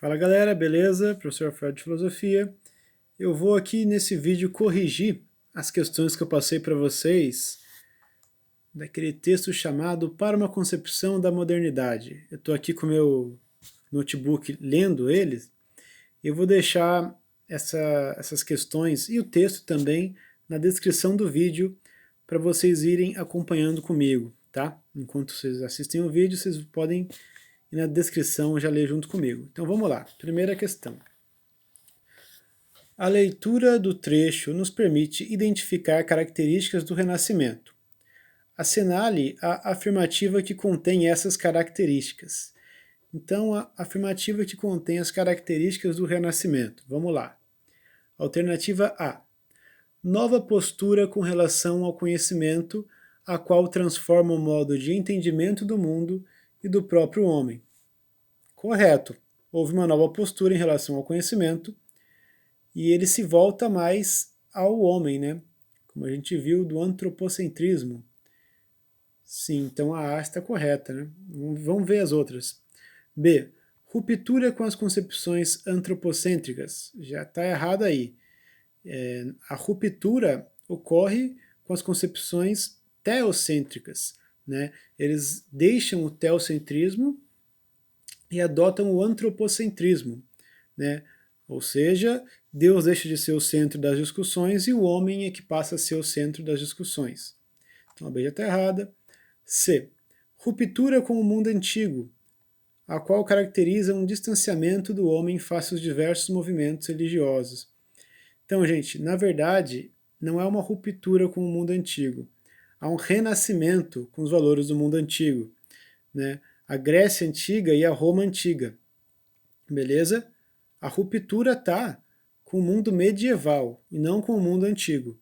Fala galera, beleza? Professor Rafael de Filosofia. Eu vou aqui nesse vídeo corrigir as questões que eu passei para vocês daquele texto chamado Para uma Concepção da Modernidade. Eu estou aqui com o meu notebook lendo eles e eu vou deixar essas questões e o texto também na descrição do vídeo para vocês irem acompanhando comigo, tá? Enquanto vocês assistem o vídeo, vocês podem ir na descrição já ler junto comigo. Então vamos lá, primeira questão. A leitura do trecho nos permite identificar características do Renascimento. Assinale a afirmativa que contém essas características. Então, a afirmativa que contém as características do Renascimento. Vamos lá. Alternativa A. Nova postura com relação ao conhecimento, a qual transforma o modo de entendimento do mundo e do próprio homem. Correto. Houve uma nova postura em relação ao conhecimento, e ele se volta mais ao homem, né? Como a gente viu, do antropocentrismo. Sim, então a A está correta, né? Vamos ver as outras. B. Ruptura com as concepções antropocêntricas. Já está errado aí. A ruptura ocorre com as concepções teocêntricas, né? Eles deixam o teocentrismo e adotam o antropocentrismo, né? Ou seja, Deus deixa de ser o centro das discussões e o homem é que passa a ser o centro das discussões. Então a B já está errada. C. Ruptura com o mundo antigo, a qual caracteriza um distanciamento do homem face aos diversos movimentos religiosos. Então, gente, na verdade, não é uma ruptura com o mundo antigo. Há um renascimento com os valores do mundo antigo, né? A Grécia Antiga e a Roma Antiga. Beleza? A ruptura está com o mundo medieval e não com o mundo antigo.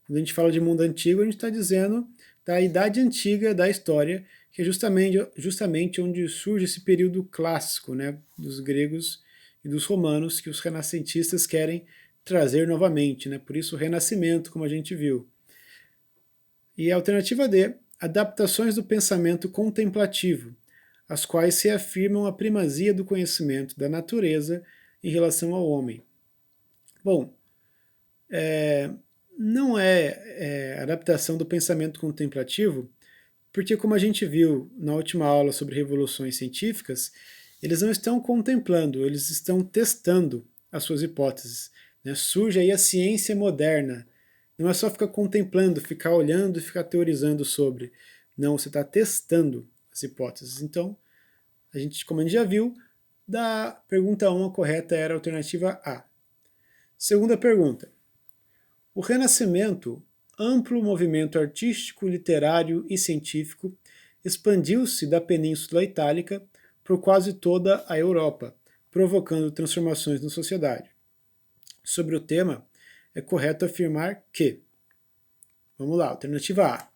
Quando a gente fala de mundo antigo, a gente está dizendo da idade antiga da história, que é justamente onde surge esse período clássico, né, dos gregos e dos romanos, que os renascentistas querem trazer novamente, né, por isso o renascimento, como a gente viu. E a alternativa D, adaptações do pensamento contemplativo, as quais se afirmam a primazia do conhecimento da natureza em relação ao homem. Bom, não é adaptação do pensamento contemplativo, porque como a gente viu na última aula sobre revoluções científicas, eles não estão contemplando, eles estão testando as suas hipóteses, né? Surge aí a ciência moderna. Não é só ficar contemplando, ficar olhando e ficar teorizando sobre. Não, você está testando as hipóteses. Então, como a gente já viu, da pergunta 1 a correta era a alternativa A. Segunda pergunta. O Renascimento, amplo movimento artístico, literário e científico, expandiu-se da Península Itálica por quase toda a Europa, provocando transformações na sociedade. Sobre o tema, é correto afirmar que, vamos lá, alternativa A.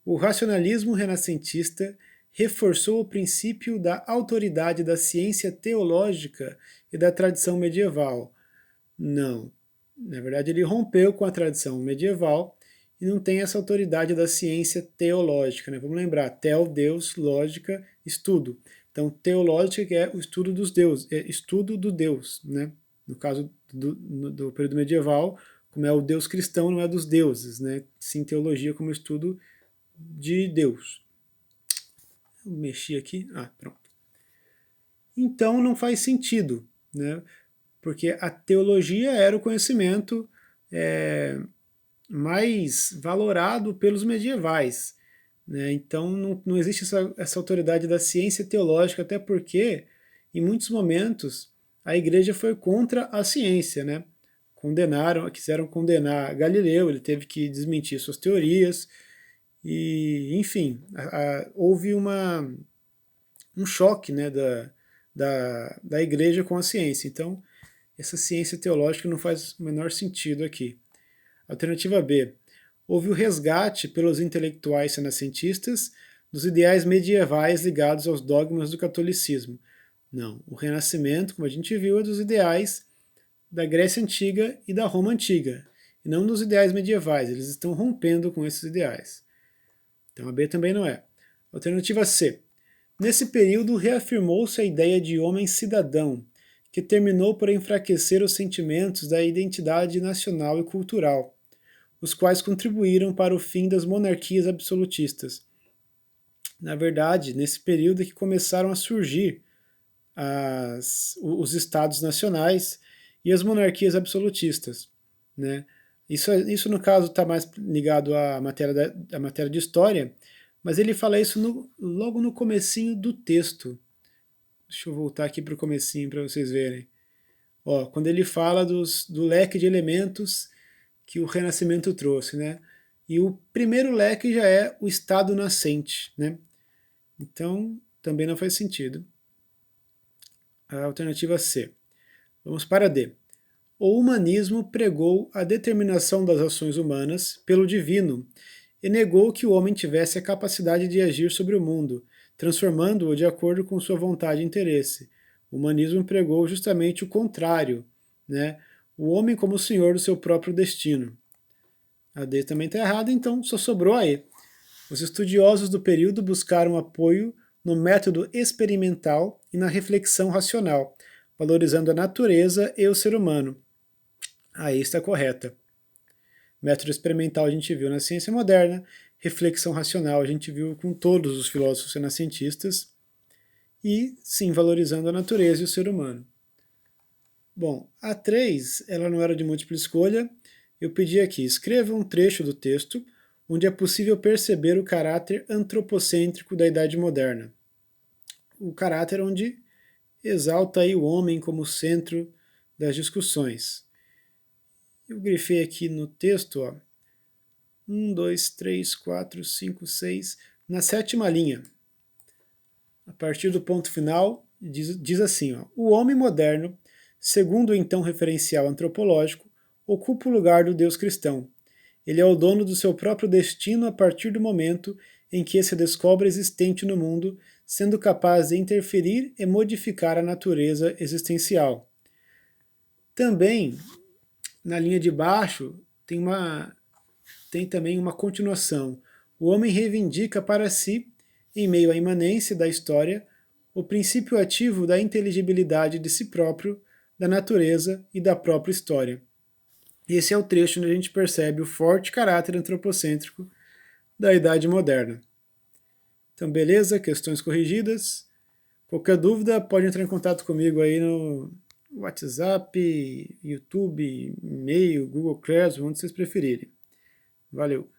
O racionalismo renascentista reforçou o princípio da autoridade da ciência teológica e da tradição medieval. Não. Na verdade, ele rompeu com a tradição medieval e não tem essa autoridade da ciência teológica, né? Vamos lembrar, tel, Deus, lógica, estudo. Então, teológica que é o estudo dos deuses, é estudo do Deus, né? No caso do período medieval, como é o Deus cristão, não é dos deuses, né? Sim, teologia como estudo de Deus. Eu mexi aqui, pronto. Então não faz sentido, né? Porque a teologia era o conhecimento mais valorado pelos medievais, né? Então não existe essa autoridade da ciência teológica, até porque em muitos momentos a igreja foi contra a ciência, né? Quiseram condenar Galileu, ele teve que desmentir suas teorias, e enfim, houve um choque, né, da igreja com a ciência. Então, essa ciência teológica não faz o menor sentido aqui. Alternativa B. Houve o resgate pelos intelectuais renascentistas dos ideais medievais ligados aos dogmas do catolicismo. Não, o Renascimento, como a gente viu, é dos ideais da Grécia Antiga e da Roma Antiga, e não dos ideais medievais. Eles estão rompendo com esses ideais. Então a B também não é. Alternativa C. Nesse período reafirmou-se a ideia de homem cidadão, que terminou por enfraquecer os sentimentos da identidade nacional e cultural, os quais contribuíram para o fim das monarquias absolutistas. Na verdade, nesse período é que começaram a surgir os estados nacionais e as monarquias absolutistas, né? Isso no caso está mais ligado à matéria de história, mas ele fala isso logo no comecinho do texto. Deixa eu voltar aqui para o comecinho para vocês verem. Ó, quando ele fala do leque de elementos que o Renascimento trouxe, né? E o primeiro leque já é o estado nascente, né? Então, também não faz sentido. A alternativa C. Vamos para D. O humanismo pregou a determinação das ações humanas pelo divino e negou que o homem tivesse a capacidade de agir sobre o mundo, transformando-o de acordo com sua vontade e interesse. O humanismo pregou justamente o contrário, né? O homem como senhor do seu próprio destino. A D também está errada, então só sobrou a E. Os estudiosos do período buscaram apoio no método experimental e na reflexão racional, valorizando a natureza e o ser humano. Aí está correta. Método experimental a gente viu na ciência moderna, reflexão racional a gente viu com todos os filósofos renascentistas, e sim valorizando a natureza e o ser humano. Bom, a 3, ela não era de múltipla escolha, eu pedi aqui, escreva um trecho do texto onde é possível perceber o caráter antropocêntrico da Idade Moderna. O caráter onde exalta aí o homem como centro das discussões. Eu grifei aqui no texto, ó, 1, 2, 3, 4, 5, 6, na 7ª linha. A partir do ponto final, diz assim, ó, o homem moderno, segundo o então referencial antropológico, ocupa o lugar do Deus cristão. Ele é o dono do seu próprio destino a partir do momento em que se descobre existente no mundo, sendo capaz de interferir e modificar a natureza existencial. Também, na linha de baixo, tem também uma continuação. O homem reivindica para si, em meio à imanência da história, o princípio ativo da inteligibilidade de si próprio, da natureza e da própria história. Esse é o trecho onde a gente percebe o forte caráter antropocêntrico da Idade Moderna. Então, beleza? Questões corrigidas. Qualquer dúvida, pode entrar em contato comigo aí no WhatsApp, YouTube, e-mail, Google Classroom, onde vocês preferirem. Valeu!